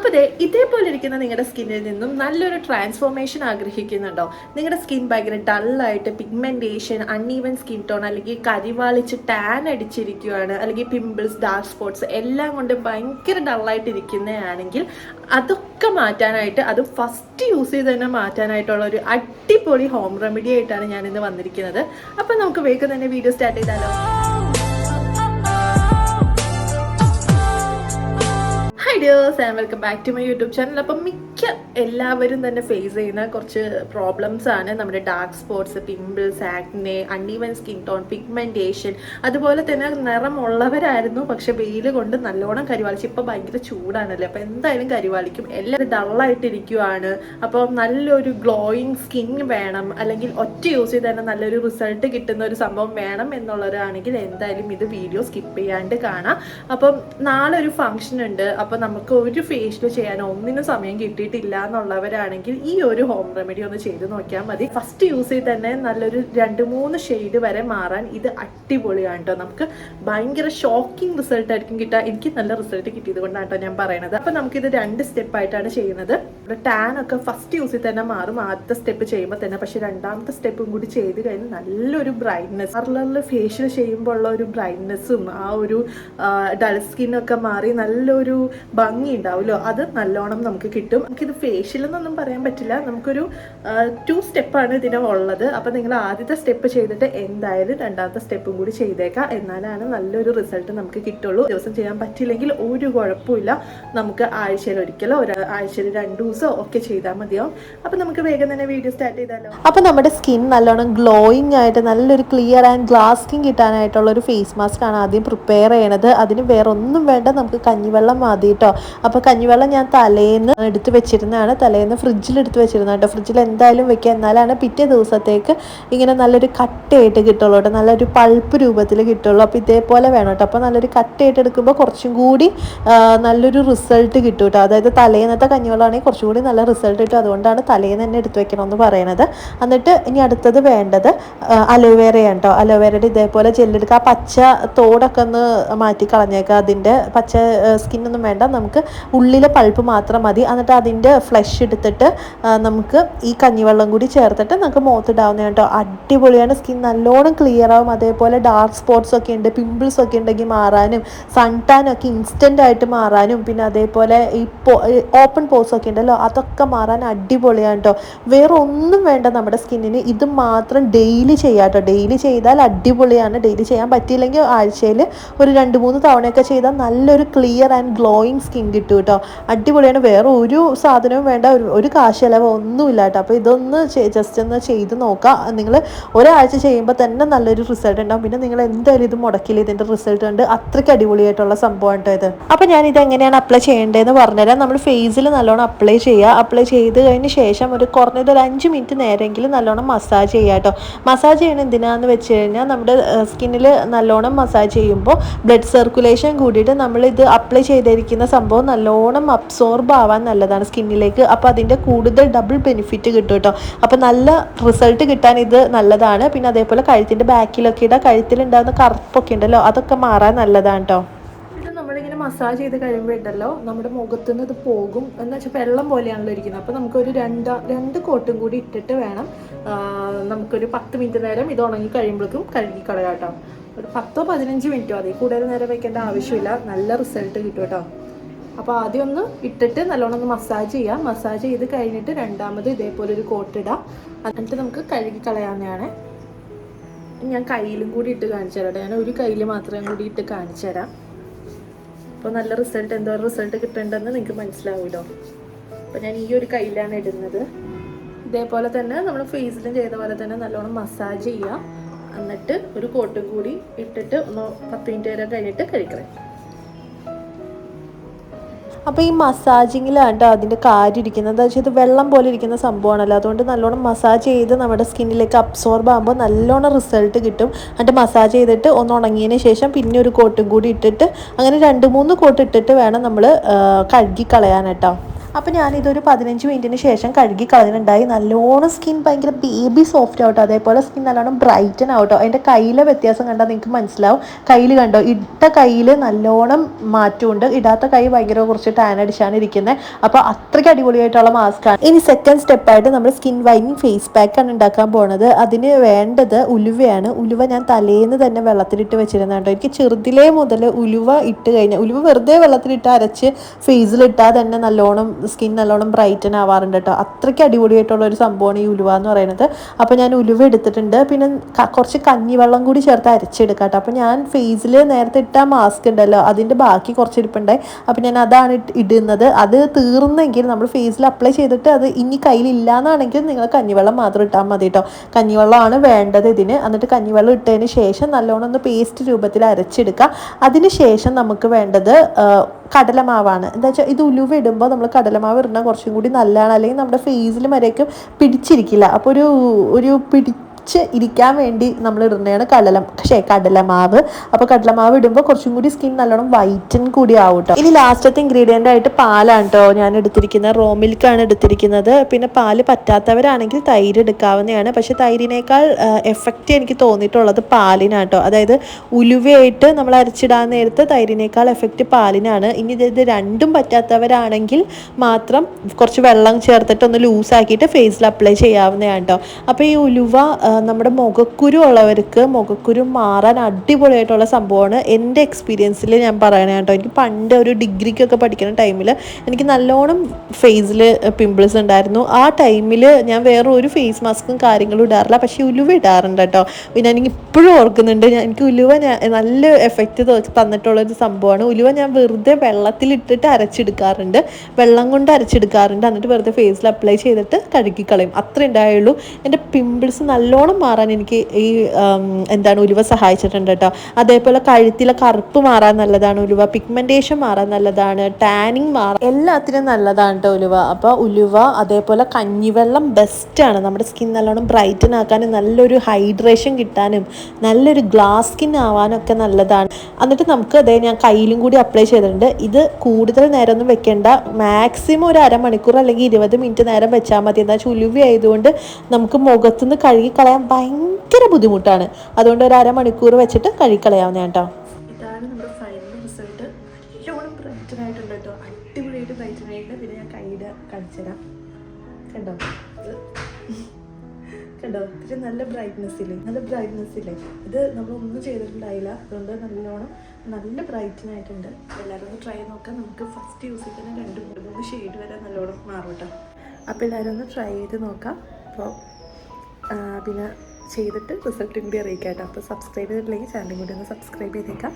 അപ്പോൾ ഇതേപോലെ ഇരിക്കുന്ന നിങ്ങളുടെ സ്കിന്നിൽ നിന്നും നല്ലൊരു ട്രാൻസ്ഫോർമേഷൻ ആഗ്രഹിക്കുന്നുണ്ടോ? നിങ്ങളുടെ സ്കിൻ ഭയങ്കര ഡള്ളായിട്ട് പിഗ്മെൻറ്റേഷൻ, അൺഈവൻ സ്കിൻ ടോൺ, അല്ലെങ്കിൽ കരിവാളിച്ച് ടാൻ അടിച്ചിരിക്കുകയാണ്, അല്ലെങ്കിൽ പിമ്പിൾസ്, ഡാർക്ക് സ്പോട്ട്സ് എല്ലാം കൊണ്ട് ഭയങ്കര ഡള്ളായിട്ട് ഇരിക്കുന്നതാണെങ്കിൽ അതൊക്കെ മാറ്റാനായിട്ട്, അത് ഫസ്റ്റ് യൂസ് ചെയ്ത് തന്നെ മാറ്റാനായിട്ടുള്ള ഒരു അടിപൊളി ഹോം റെമഡി ആയിട്ടാണ് ഞാനിന്ന് വന്നിരിക്കുന്നത്. അപ്പോൾ നമുക്ക് വേഗം തന്നെ വീഡിയോ സ്റ്റാർട്ട് ചെയ്താലോ? Hi dears and welcome back to my YouTube channel. അപ്പം എല്ലാവരും തന്നെ ഫേസ് ചെയ്യുന്ന കുറച്ച് പ്രോബ്ലംസ് ആണ് നമ്മുടെ dark spots, pimples, acne, uneven skin tone, pigmentation. അതുപോലെ തന്നെ നിറമുള്ളവരായിരുന്നു, പക്ഷെ വെയിൽ കൊണ്ട് നല്ലോണം കരിവാളിച്ച്. ഇപ്പം ഭയങ്കര ചൂടാണല്ലേ, അപ്പം എന്തായാലും കരിവാളിക്കും. എല്ലാവരും ഡള്ളായിട്ടിരിക്കുവാണ്. അപ്പം നല്ലൊരു ഗ്ലോയിങ് സ്കിൻ വേണം, അല്ലെങ്കിൽ ഒറ്റ യൂസ് ചെയ്ത് തന്നെ നല്ലൊരു റിസൾട്ട് കിട്ടുന്ന ഒരു സംഭവം വേണം എന്നുള്ളവരാണെങ്കിൽ എന്തായാലും ഇത് വീഡിയോ സ്കിപ്പ് ചെയ്യാണ്ട് കാണാം. അപ്പം നാളെ ഒരു ഫംഗ്ഷൻ ഉണ്ട്, അപ്പം നമുക്ക് ഒരു ഫേഷ്യൽ ചെയ്യാനോ ഒന്നിനും സമയം കിട്ടിയിട്ടില്ല എന്നുള്ളവരാണെങ്കിൽ ഈ ഒരു ഹോം റെമഡി ഒന്ന് ചെയ്ത് നോക്കിയാൽ മതി. ഫസ്റ്റ് യൂസ് ചെയ്ത് തന്നെ നല്ലൊരു 2-3 ഷെയ്ഡ് വരെ മാറാൻ ഇത് അടിപൊളിയാണ് കേട്ടോ. നമുക്ക് ഭയങ്കര ഷോക്കിംഗ് റിസൾട്ട് ആയിരിക്കും കിട്ടുക. എനിക്ക് നല്ല റിസൾട്ട് കിട്ടിയത് കൊണ്ടാണ് കേട്ടോ ഞാൻ പറയുന്നത്. അപ്പം നമുക്കിത് 2 സ്റ്റെപ്പായിട്ടാണ് ചെയ്യുന്നത്. ടാൻ ഒക്കെ ഫസ്റ്റ് യൂസിൽ തന്നെ മാറും ആദ്യത്തെ സ്റ്റെപ്പ് ചെയ്യുമ്പോൾ തന്നെ. പക്ഷെ രണ്ടാമത്തെ സ്റ്റെപ്പും കൂടി ചെയ്ത് കഴിഞ്ഞാൽ നല്ലൊരു ബ്രൈറ്റ്നെസ്, പാർലറിൽ ഫേഷ്യൽ ചെയ്യുമ്പോൾ ഉള്ള ഒരു ബ്രൈറ്റ്നെസ്സും ആ ഒരു ഡൾ സ്കിന്നൊക്കെ മാറി നല്ലൊരു ഭംഗി ഉണ്ടാവുമല്ലോ, അത് നല്ലോണം നമുക്ക് കിട്ടും. നമുക്കിത് ഫേഷ്യൽ എന്നൊന്നും പറയാൻ പറ്റില്ല, നമുക്കൊരു 2 സ്റ്റെപ്പാണ് ഇതിന് ഉള്ളത്. അപ്പം നിങ്ങൾ ആദ്യത്തെ സ്റ്റെപ്പ് ചെയ്തിട്ട് എന്തായാലും രണ്ടാമത്തെ സ്റ്റെപ്പും കൂടി ചെയ്തേക്കാം, എന്നാലാണ് നല്ലൊരു റിസൾട്ട് നമുക്ക് കിട്ടുള്ളൂ. ദിവസം ചെയ്യാൻ പറ്റില്ലെങ്കിൽ ഒരു കുഴപ്പമില്ല, നമുക്ക് ആഴ്ചയിൽ ഒരിക്കലോ ആഴ്ചയിൽ 2 ദിവസമോ ഒക്കെ ചെയ്താൽ മതിയാവും. അപ്പം നമുക്ക് വേഗം തന്നെ വീഡിയോ സ്റ്റാർട്ട് ചെയ്താലോ? അപ്പം നമ്മുടെ സ്കിൻ നല്ലോണം ഗ്ലോയിങ് ആയിട്ട് നല്ലൊരു ക്ലിയർ ആൻഡ് ഗ്ലാസ് സ്കിൻ കിട്ടാനായിട്ടുള്ള ഒരു ഫേസ് മാസ്ക് ആണ് ആദ്യം പ്രിപ്പയർ ചെയ്യണത്. അതിന് വേറെ ഒന്നും വേണ്ട, നമുക്ക് കഞ്ഞിവെള്ളം മതി കേട്ടോ. അപ്പോൾ കഞ്ഞിവെള്ളം ഞാൻ തലേന്ന് എടുത്ത് വെച്ചിരുന്നതാണ്, തലേന്ന് ഫ്രിഡ്ജിൽ എടുത്ത് വെച്ചിരുന്നത് കേട്ടോ. ഫ്രിഡ്ജിൽ എന്തായാലും വെക്കുക, എന്നാലാണ് പിറ്റേ ദിവസത്തേക്ക് ഇങ്ങനെ നല്ലൊരു കട്ടയായിട്ട് കിട്ടുള്ളൂ കേട്ടോ, നല്ലൊരു പൾപ്പ് രൂപത്തിൽ കിട്ടുള്ളൂ. അപ്പോൾ ഇതേപോലെ വേണം കേട്ടോ. അപ്പോൾ നല്ലൊരു കട്ടയായിട്ട് എടുക്കുമ്പോൾ കുറച്ചും കൂടി നല്ലൊരു റിസൾട്ട് കിട്ടും കേട്ടോ. അതായത് തലേന്നത്തെ കഞ്ഞിവെള്ളമാണെങ്കിൽ കുറച്ചും കൂടി നല്ല റിസൾട്ട് കിട്ടും. അതുകൊണ്ടാണ് തലേന്ന് തന്നെ എടുത്ത് വെക്കണമെന്ന് പറയുന്നത്. എന്നിട്ട് ഇനി അടുത്തത് വേണ്ടത് അലോവേറയാണ് കേട്ടോ. അലോവേറയുടെ ഇതേപോലെ ജെല്ലെടുക്കുക. ആ പച്ച തോടൊക്കെ ഒന്ന് മാറ്റി കളഞ്ഞേക്കുക. അതിൻ്റെ പച്ച സ്കിന്നൊന്നും വേണ്ട, നമുക്ക് ഉള്ളിലെ പൾപ്പ് മാത്രം മതി. എന്നിട്ട് അതിൻ്റെ ഫ്ലഷ് എടുത്തിട്ട് നമുക്ക് ഈ കഞ്ഞിവെള്ളം കൂടി ചേർത്തിട്ട് നമുക്ക് മുഖത്തിടാവുന്ന കേട്ടോ. അടിപൊളിയാണ്, സ്കിൻ നല്ലോണം ക്ലിയർ ആവും. അതേപോലെ ഡാർക്ക് സ്പോട്ട്സ് ഒക്കെ ഉണ്ട്, പിമ്പിൾസ് ഒക്കെ ഉണ്ടെങ്കിൽ മാറാനും, സൺ ടാൻ ഒക്കെ ഇൻസ്റ്റൻ്റ് ആയിട്ട് മാറാനും, പിന്നെ അതേപോലെ ഈ ഓപ്പൺ പോസ് ഒക്കെ ഉണ്ടല്ലോ അതൊക്കെ മാറാൻ അടിപൊളിയാണ് കേട്ടോ. വേറെ ഒന്നും വേണ്ട നമ്മുടെ സ്കിന്നിന്, ഇത് മാത്രം ഡെയിലി ചെയ്യാം കേട്ടോ. ഡെയിലി ചെയ്താൽ അടിപൊളിയാണ്. ഡെയിലി ചെയ്യാൻ പറ്റിയില്ലെങ്കിൽ ആഴ്ചയിൽ ഒരു 2-3 തവണയൊക്കെ ചെയ്താൽ നല്ലൊരു ക്ലിയർ ആൻഡ് ഗ്ലോയിങ് സ്കിൻ കിട്ടും കേട്ടോ. അടിപൊളിയാണ്. വേറെ ഒരു സാധനവും വേണ്ട, ഒരു കാശ് ചിലവ് ഒന്നുമില്ല കേട്ടോ. അപ്പോൾ ഇതൊന്ന് ജസ്റ്റ് ഒന്ന് ചെയ്ത് നോക്കാം. നിങ്ങൾ ഒരാഴ്ച ചെയ്യുമ്പോൾ തന്നെ നല്ലൊരു റിസൾട്ട് ഉണ്ടാവും. പിന്നെ നിങ്ങൾ എന്തായാലും ഇത് മുടക്കില്ല, ഇതിൻ്റെ റിസൾട്ട് ഉണ്ട്. അത്രയ്ക്ക് അടിപൊളിയായിട്ടുള്ള സംഭവമാണ് കേട്ടോ ഇത്. അപ്പോൾ ഞാനിത് എങ്ങനെയാണ് അപ്ലൈ ചെയ്യേണ്ടതെന്ന് പറഞ്ഞുതരാം. നമ്മൾ ഫേസിൽ നല്ലോണം അപ്ലൈ ചെയ്യുക. അപ്ലൈ ചെയ്ത് കഴിഞ്ഞ് ശേഷം കുറഞ്ഞത് ഒരു 5 മിനിറ്റ് നേരമെങ്കിലും നല്ലോണം മസാജ് ചെയ്യുക കേട്ടോ. മസാജ് ചെയ്യണം എന്തിനാന്ന് വെച്ച് കഴിഞ്ഞാൽ നമ്മുടെ സ്കിന്നിൽ നല്ലോണം മസാജ് ചെയ്യുമ്പോൾ ബ്ലഡ് സർക്കുലേഷൻ കൂടിയിട്ട് നമ്മളിത് അപ്ലൈ ചെയ്തിരിക്കുന്ന സംഭവം നല്ലോണം അബ്സോർബ് ആവാൻ നല്ലതാണ് സ്കിന്നിലേക്ക്. അപ്പോൾ അതിൻ്റെ കൂടുതൽ ഡബിൾ ബെനിഫിറ്റ് കിട്ടും കേട്ടോ. അപ്പോൾ നല്ല റിസൾട്ട് കിട്ടാൻ ഇത് നല്ലതാണ്. പിന്നെ അതേപോലെ കഴുത്തിൻ്റെ ബാക്കിലൊക്കെ ഇടാം. കഴുത്തിലുണ്ടാകുന്ന കറുപ്പൊക്കെ ഉണ്ടല്ലോ അതൊക്കെ മാറാൻ നല്ലതാണ് കേട്ടോ. ഇത് നമ്മളിങ്ങനെ മസാജ് ചെയ്ത് കഴിയുമ്പോൾ ഉണ്ടല്ലോ നമ്മുടെ മുഖത്തു നിന്ന് ഇത് പോകും. എന്ന് വെച്ചാൽ വെള്ളം പോലെയാണല്ലോ ഇരിക്കുന്നത്. അപ്പോൾ നമുക്കൊരു 2 കോട്ടും കൂടി ഇട്ടിട്ട് വേണം നമുക്കൊരു 10 മിനിറ്റ് നേരം ഇത് ഉണങ്ങി കഴിയുമ്പോഴേക്കും കഴുകി കളയാം കേട്ടോ. ഒരു 10-15 മിനിറ്റോ മതി, കൂടുതൽ നേരം വെക്കേണ്ട ആവശ്യമില്ല. നല്ല റിസൾട്ട് കിട്ടും കേട്ടോ. അപ്പോൾ ആദ്യം ഒന്ന് ഇട്ടിട്ട് നല്ലോണം ഒന്ന് മസാജ് ചെയ്യാം. മസാജ് ചെയ്ത് കഴിഞ്ഞിട്ട് രണ്ടാമത് ഇതേപോലെ ഒരു കോട്ടിടാം. എന്നിട്ട് നമുക്ക് കഴുകി കളയാവുന്നതാണ്. ഞാൻ കയ്യിലും കൂടി ഇട്ട് കാണിച്ചു തരാം. ഞാൻ ഒരു കയ്യിൽ മാത്രം കൂടി ഇട്ട് കാണിച്ചു തരാം. അപ്പോൾ നല്ല റിസൾട്ട്, എന്തോ റിസൾട്ട് കിട്ടേണ്ടതെന്ന് നിങ്ങൾക്ക് മനസ്സിലാവുമല്ലോ. അപ്പോൾ ഞാൻ ഈ ഒരു കയ്യിലാണ് ഇടുന്നത്. ഇതേപോലെ തന്നെ നമ്മൾ ഫേസിലും ചെയ്ത പോലെ തന്നെ നല്ലോണം മസാജ് ചെയ്യുക. എന്നിട്ട് ഒരു കോട്ടും കൂടി ഇട്ടിട്ട് ഒന്ന് 10 മിനിറ്റ് നേരം കഴിഞ്ഞിട്ട് കഴിക്കണം. അപ്പോൾ ഈ മസാജിങ്ങിലാണ് കേട്ടോ അതിൻ്റെ കാര്യം ഇരിക്കുന്നത്. എന്താ വെച്ചാൽ ഇത് വെള്ളം പോലെ ഇരിക്കുന്ന സംഭവമാണല്ലോ, അതുകൊണ്ട് നല്ലോണം മസാജ് ചെയ്ത് നമ്മുടെ സ്കിന്നിലേക്ക് അബ്സോർബ് ആകുമ്പോൾ നല്ലോണം റിസൾട്ട് കിട്ടും. എന്നിട്ട് മസാജ് ചെയ്തിട്ട് ഒന്ന് ഉണങ്ങിയതിന് ശേഷം പിന്നെ ഒരു കോട്ടും കൂടി ഇട്ടിട്ട് അങ്ങനെ 2-3 കോട്ട് ഇട്ടിട്ട് വേണം നമ്മൾ കഴുകി കളയാൻ കേട്ടോ. അപ്പോൾ ഞാനിതൊരു 15 മിനിറ്റിന് ശേഷം കഴുകി കളയുന്നുണ്ടായി. നല്ലോണം സ്കിൻ ഭയങ്കര ബേബി സോഫ്റ്റ് ആവട്ടോ, അതേപോലെ സ്കിൻ നല്ലോണം ബ്രൈറ്റൻ ആവട്ടോ. എൻ്റെ കയ്യിലെ വ്യത്യാസം കണ്ടാൽ നിങ്ങൾക്ക് മനസ്സിലാവും. കയ്യിൽ കണ്ടോ, ഇട്ട കയ്യിൽ നല്ലോണം മാറ്റമുണ്ട്, ഇടാത്ത കൈ ഭയങ്കര കുറച്ച് ടാൻ അടിച്ചാണ് ഇരിക്കുന്നത്. അപ്പോൾ അത്രയ്ക്ക് അടിപൊളിയായിട്ടുള്ള മാസ്കാണ്. ഇനി സെക്കൻഡ് സ്റ്റെപ്പായിട്ട് നമ്മൾ സ്കിൻ വൈറ്റനിങ് ഫേസ് പാക്കാണ് ഉണ്ടാക്കാൻ പോണത്. അതിന് വേണ്ടത് ഉലുവയാണ്. ഉലുവ ഞാൻ തലേന്ന് തന്നെ വെള്ളത്തിലിട്ട് വെച്ചിരുന്ന കേട്ടോ. എനിക്ക് ചെറുതിലേ മുതൽ ഉലുവ ഇട്ട് കഴിഞ്ഞാൽ, ഉലുവ വെറുതെ വെള്ളത്തിലിട്ട് അരച്ച് ഫേസിലിട്ടാൽ തന്നെ നല്ലോണം സ്കിൻ നല്ലോണം ബ്രൈറ്റൻ ആവാറുണ്ട് കേട്ടോ. അത്രയ്ക്ക് അടിപൊളിയായിട്ടുള്ള ഒരു സംഭവമാണ് ഈ ഉലുവ എന്ന് പറയുന്നത്. അപ്പോൾ ഞാൻ ഉലുവ എടുത്തിട്ടുണ്ട്. പിന്നെ കുറച്ച് കഞ്ഞിവെള്ളം കൂടി ചേർത്ത് അരച്ചെടുക്കാം കേട്ടോ. അപ്പോൾ ഞാൻ ഫേസിൽ നേരത്തെ ഇട്ട മാസ്ക് ഉണ്ടല്ലോ, അതിൻ്റെ ബാക്കി കുറച്ച് ഇരിപ്പുണ്ടായി. അപ്പോൾ ഞാൻ അതാണ് ഇടുന്നത്. അത് തീർന്നെങ്കിൽ നമ്മൾ ഫേസിൽ അപ്ലൈ ചെയ്തിട്ട് അത് ഇനി കയ്യിലില്ല എന്നാണെങ്കിൽ നിങ്ങൾ കഞ്ഞിവെള്ളം മാത്രം ഇട്ടാൽ മതി കേട്ടോ. കഞ്ഞിവെള്ളമാണ് വേണ്ടത് ഇതിന്. എന്നിട്ട് കഞ്ഞിവെള്ളം ഇട്ടതിന് ശേഷം നല്ലോണം ഒന്ന് പേസ്റ്റ് രൂപത്തിൽ അരച്ചെടുക്കുക. അതിന് ശേഷം നമുക്ക് വേണ്ടത് കടലമാവാണ്. എന്താ വെച്ചാൽ ഇത് ഉലുവ ഇടുമ്പോൾ നമ്മൾ കടലമാവ് ഇടുന്ന കുറച്ചും കൂടി നല്ലതാണ്, അല്ലെങ്കിൽ നമ്മുടെ ഫേസിൽ വരേക്കും പിടിച്ചിരിക്കില്ല. അപ്പോൾ ഒരു ഇരിക്കാൻ വേണ്ടി നമ്മൾ ഇടുന്നതാണ് കടലമാവ്. അപ്പോൾ കടലമാവ് ഇടുമ്പോൾ കുറച്ചും കൂടി സ്കിൻ നല്ലോണം വൈറ്റൻ കൂടി ആവും കേട്ടോ. ഇനി ലാസ്റ്റത്തെ ഇൻഗ്രീഡിയൻ്റ് ആയിട്ട് പാലാണ് കേട്ടോ ഞാൻ എടുത്തിരിക്കുന്നത്. റോ മിൽക്കാണ് എടുത്തിരിക്കുന്നത്. പിന്നെ പാല് പറ്റാത്തവരാണെങ്കിൽ തൈര് എടുക്കാവുന്നതാണ്. പക്ഷേ തൈരിനേക്കാൾ എഫക്റ്റ് എനിക്ക് തോന്നിയിട്ടുള്ളത് പാലിനാണ് കേട്ടോ. അതായത് ഉലുവയായിട്ട് നമ്മൾ അരച്ചിടാൻ നേരത്ത് തൈരിനേക്കാൾ എഫക്റ്റ് പാലിനാണ്. ഇനി ഇത് രണ്ടും പറ്റാത്തവരാണെങ്കിൽ മാത്രം കുറച്ച് വെള്ളം ചേർത്തിട്ട് ഒന്ന് ലൂസാക്കിയിട്ട് ഫേസിൽ അപ്ലൈ ചെയ്യാവുന്നതാണ് കേട്ടോ. അപ്പോൾ ഈ ഉലുവ നമ്മുടെ മുഖക്കുരു ഉള്ളവർക്ക് മുഖക്കുരു മാറാൻ അടിപൊളിയായിട്ടുള്ള സംഭവമാണ്. എൻ്റെ എക്സ്പീരിയൻസിൽ ഞാൻ പറയണേ കേട്ടോ. എനിക്ക് പണ്ട് ഒരു ഡിഗ്രിക്കൊക്കെ പഠിക്കുന്ന ടൈമിൽ എനിക്ക് നല്ലോണം ഫേസിൽ പിമ്പിൾസ് ഉണ്ടായിരുന്നു. ആ ടൈമിൽ ഞാൻ വേറെ ഒരു ഫേസ് മാസ്കും കാര്യങ്ങളും ഇടാറില്ല, പക്ഷേ ഉലുവ ഇടാറുണ്ട് കേട്ടോ. പിന്നെ എനിക്ക് ഇപ്പോഴും ഓർക്കുന്നുണ്ട്, എനിക്ക് ഉലുവ നല്ല എഫക്റ്റ് തന്നിട്ടുള്ളൊരു സംഭവമാണ്. ഉലുവ ഞാൻ വെറുതെ വെള്ളത്തിലിട്ടിട്ട് അരച്ചെടുക്കാറുണ്ട്, വെള്ളം കൊണ്ട് അരച്ചെടുക്കാറുണ്ട്. എന്നിട്ട് വെറുതെ ഫേസിൽ അപ്ലൈ ചെയ്തിട്ട് കഴുകിക്കളയും. അത്രേ ഉണ്ടായുള്ളൂ. എൻ്റെ പിമ്പിൾസ് നല്ലോണം മാറാൻ എനിക്ക് ഈ ഉലുവ സഹായിച്ചിട്ടുണ്ട് കേട്ടോ. അതേപോലെ കഴുത്തിലെ കറുപ്പ് മാറാൻ നല്ലതാണ് ഉലുവ, പിഗ്മെൻറ്റേഷൻ മാറാൻ നല്ലതാണ്, ടാനിങ് മാറാൻ എല്ലാത്തിനും നല്ലതാണ് കേട്ടോ ഉലുവ. അപ്പോൾ ഉലുവ അതേപോലെ കഞ്ഞിവെള്ളം ബെസ്റ്റാണ്. നമ്മുടെ സ്കിൻ നല്ലോണം ബ്രൈറ്റൻ ആക്കാനും നല്ലൊരു ഹൈഡ്രേഷൻ കിട്ടാനും നല്ലൊരു ഗ്ലാസ് സ്കിൻ ആവാനും ഒക്കെ നല്ലതാണ്. എന്നിട്ട് നമുക്ക് ഞാൻ കയ്യിലും കൂടി അപ്ലൈ ചെയ്തിട്ടുണ്ട്. ഇത് കൂടുതൽ നേരം ഒന്നും വെക്കേണ്ട, മാക്സിമം ഒരു അരമണിക്കൂർ അല്ലെങ്കിൽ 20 മിനിറ്റ് നേരം വെച്ചാൽ മതി. എന്താ വെച്ചാൽ ഉലുവ ആയതുകൊണ്ട് നമുക്ക് മുഖത്തുനിന്ന് കഴുകിക്കളയാൻ ഭയങ്കര ബുദ്ധിമുട്ടാണ്. അതുകൊണ്ട് ഒരു അരമണിക്കൂർ വെച്ചിട്ട് കഴുകിക്കളയാവുന്ന കേട്ടോ. ഇതാണ് നമ്മുടെ ഫൈനൽ റിസൾട്ട്. നല്ലോണം ബ്രൈറ്റനായിട്ടുണ്ട് കേട്ടോ, അടിപൊളിയായിട്ട് ബ്രൈറ്റനായിട്ട്. പിന്നെ ഞാൻ കയ്യുടെ കാണിച്ചുതരാം. കണ്ടോ ഇത്തിരി നല്ല ബ്രൈറ്റ്നെസ് ഇല്ലേ. ഇത് നമ്മളൊന്നും ചെയ്തിട്ടുണ്ടായില്ല, അതുകൊണ്ട് നല്ല ബ്രൈറ്റനായിട്ടുണ്ട്. എല്ലാവരും ഒന്ന് ട്രൈ നോക്കാം. നമുക്ക് ഫസ്റ്റ് യൂസ് ചെയ്യുന്ന 2-3 ഷെയ്ഡ് വരെ നല്ലോണം മാറും കേട്ടോ. അപ്പോൾ എല്ലാവരും ഒന്ന് ട്രൈ ചെയ്ത് നോക്കാം. അപ്പോൾ പിന്നെ ചെയ്തിട്ട് റിസൾട്ടും കൂടി അറിയിക്കാം കേട്ടോ. അപ്പോൾ സബ്സ്ക്രൈബ് ചെയ്തിട്ടില്ലെങ്കിൽ ചാനലും കൂടി ഒന്ന് സബ്സ്ക്രൈബ് ചെയ്തേക്കാം.